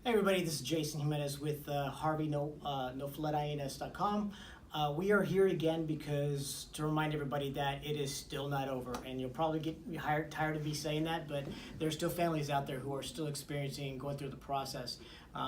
Hey everybody, this is Jason Jimenez with Harvey No Food Ins.com. We are here again because to remind everybody that it is still not over, and you'll probably get tired of me saying that, but there's still families out there who are still experiencing going through the process.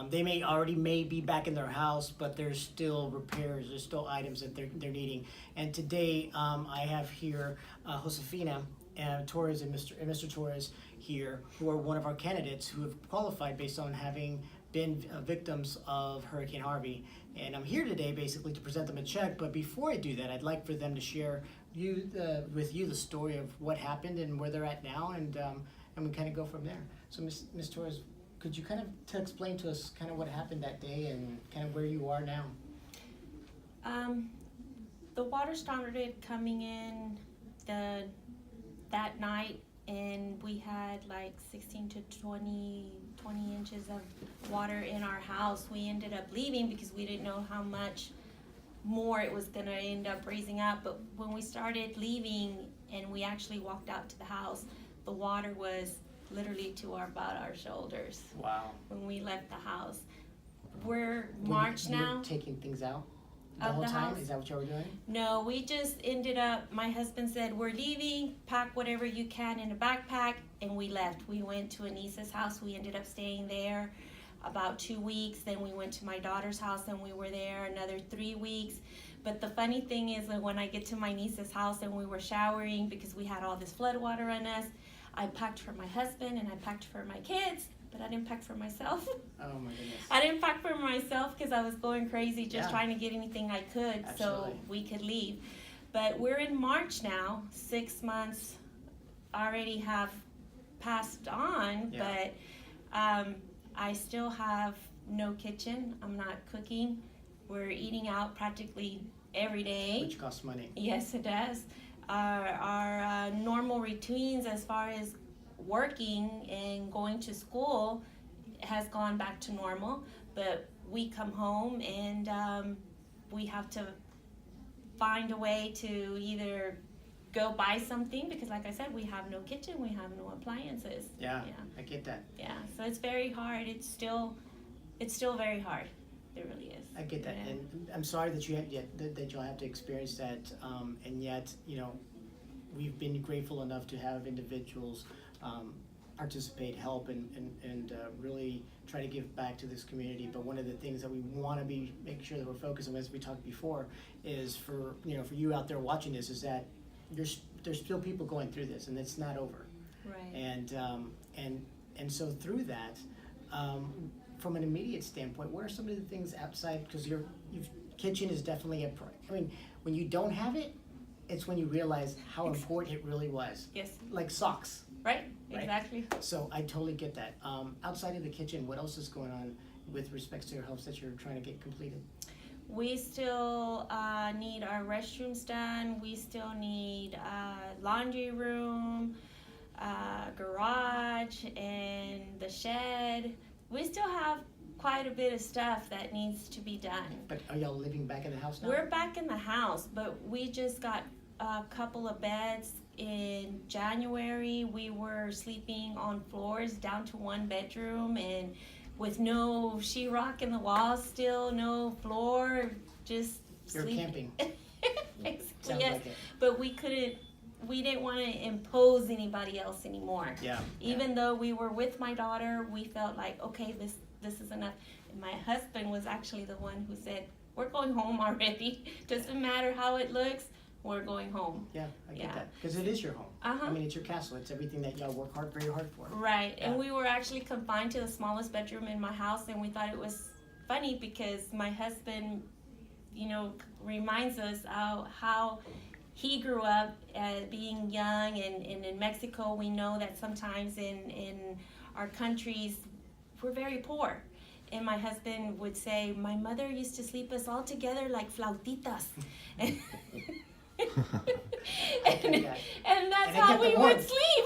They may be back in their house, but there's still repairs, there's still items that they're needing. And today I have here Josefina and Torres and Mr. Torres here, who are one of our candidates who have qualified based on having been victims of Hurricane Harvey. And I'm here today basically to present them a check, but before I do that, I'd like for them to share with you the story of what happened and where they're at now, and we kind of go from there. So Ms. Torres, could you kind of explain to us kind of what happened that day and kind of where you are now? The water started coming in that night, and we had like 16 to 20 inches of water in our house. We ended up leaving because we didn't know how much more it was going to end up raising up. But when we started leaving and we actually walked out to the house, the water was literally to about our shoulders. Wow. When we left the house. We're March now. You're taking things out the whole time? House. Is that what you were doing? No, we just ended up, my husband said, we're leaving, pack whatever you can in a backpack, and we left. We went to a niece's house. We ended up staying there about 2 weeks. Then we went to my daughter's house, and we were there another 3 weeks. But the funny thing is that when I get to my niece's house and we were showering because we had all this flood water on us, I packed for my husband and I packed for my kids, but I didn't pack for myself. Oh my goodness. I didn't pack for myself because I was going crazy just trying to get anything I could. Absolutely. So we could leave. But we're in March now. 6 months already have passed on, but I still have no kitchen. I'm not cooking. We're eating out practically every day. Which costs money. Yes, it does. Our normal routines as far as working and going to school has gone back to normal, but we come home and we have to find a way to either go buy something because, like I said, we have no kitchen, we have no appliances. Yeah. I get that. Yeah, so it's very hard. It's still very hard. It really is. I get that, Yeah. and I'm sorry that you'll have to experience that, and yet, we've been grateful enough to have individuals participate, help, and really try to give back to this community. But one of the things that we want to make sure that we're focused on, as we talked before, is for you out there watching this, is that there's still people going through this, and it's not over. Right. And so through that, from an immediate standpoint, what are some of the things outside? Because your kitchen is definitely when you don't have it, it's when you realize how important it really was. Yes. Like socks. Right. Exactly. So I totally get that. Outside of the kitchen, what else is going on with respects to your house that you're trying to get completed? We still need our restrooms done. We still need laundry room, garage, and the shed. We still have quite a bit of stuff that needs to be done. But are y'all living back in the house now? We're back in the house, but we just got a couple of beds. In January, we were sleeping on floors down to one bedroom and with no sheetrock in the walls, still no floor, just You're sleeping. camping. Basically, Sounds yes, like it. but we didn't want to impose anybody else anymore. Yeah. Even though we were with my daughter, we felt like, okay, this is enough. And my husband was actually the one who said, we're going home already. Doesn't matter how it looks, we're going home. Yeah, I get that. Because it is your home. Uh-huh. I mean, it's your castle. It's everything that y'all work very hard for. Right, Yeah. and we were actually confined to the smallest bedroom in my house, and we thought it was funny because my husband, reminds us how he grew up being young, and in Mexico we know that sometimes in our countries we're very poor. And my husband would say, my mother used to sleep us all together like flautitas. And that's how we would sleep.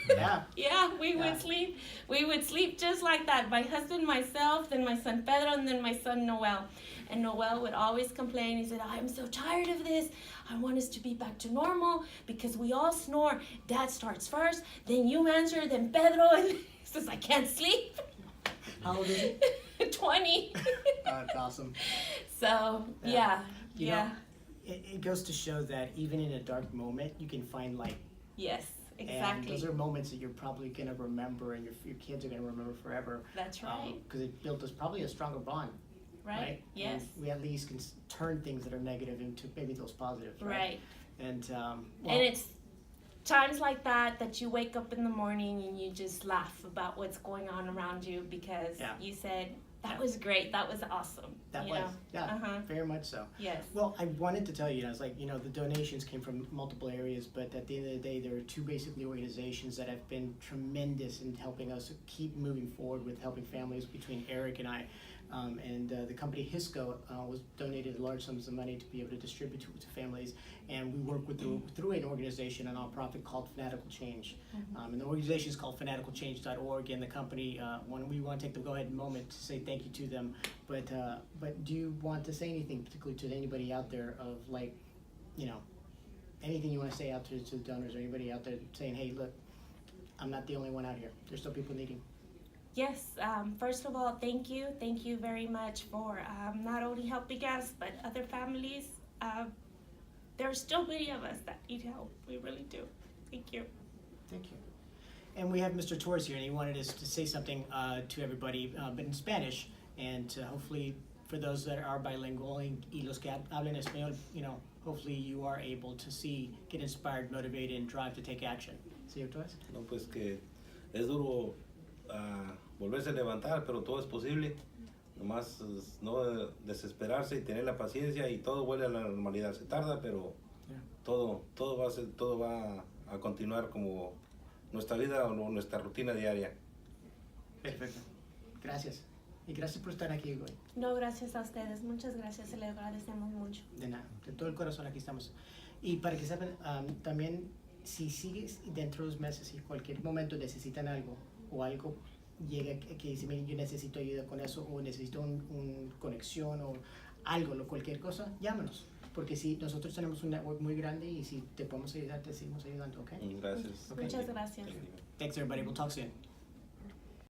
Yeah. Yeah, we would sleep. We would sleep just like that. My husband, myself, then my son Pedro, and then my son Noel. And Noel would always complain. He said, I'm so tired of this. I want us to be back to normal because we all snore. Dad starts first, then you answer, then Pedro. And he says, I can't sleep. How old is he? 20. That's awesome. So, Yeah. yeah. You know, it goes to show that even in a dark moment, you can find light. Yes, And exactly. those are moments that you're probably going to remember, and your kids are going to remember forever. That's right. Because it built us probably a stronger bond. Right. Yes. And we at least can turn things that are negative into maybe those positives. Right. And And it's times like that you wake up in the morning and you just laugh about what's going on around you because you said, that was great, that was awesome. That you was, know? very much so. Yes. Well, I wanted to tell you, I was like, the donations came from multiple areas, but at the end of the day, there are two basically organizations that have been tremendous in helping us keep moving forward with helping families between Eric and I. The company Hisco was donated large sums of money to be able to distribute to families, and we work with through an organization, a nonprofit called Fanatical Change. And the organization is called fanaticalchange.org, and the company, when we want to take the go-ahead moment to say thank you to them, but do you want to say anything particularly to anybody out there of anything you want to say out to the donors or anybody out there saying, hey, look, I'm not the only one out here. There's still people needing. Yes, first of all, thank you. Thank you very much for not only helping us, but other families. There are still many of us that need help. We really do. Thank you. Thank you. And we have Mr. Torres here, and he wanted us to say something to everybody, but in Spanish, and hopefully for those that are bilingual y los que hablan español, hopefully you are able to get inspired, motivated, and drive to take action. Señor Torres? No, pues que es duro volverse a levantar, pero todo es posible. Nomás no desesperarse y tener la paciencia y todo vuelve a la normalidad. Se tarda, pero todo va a continuar como nuestra vida o nuestra rutina diaria. Perfecto. Gracias. Y gracias por estar aquí hoy. No, gracias a ustedes. Muchas gracias. Se les agradecemos mucho. De nada. De todo el corazón aquí estamos. Y para que sepan, también si sigues dentro de los meses y cualquier momento necesitan algo o algo llega que dice, miren, yo necesito ayuda con eso o necesito una conexión o algo, cualquier cosa, llámanos. Porque si nosotros tenemos un network muy grande y si te podemos ayudar, te seguimos ayudando, ¿ok? Gracias. Muchas gracias. Thanks, everybody. We'll talk soon.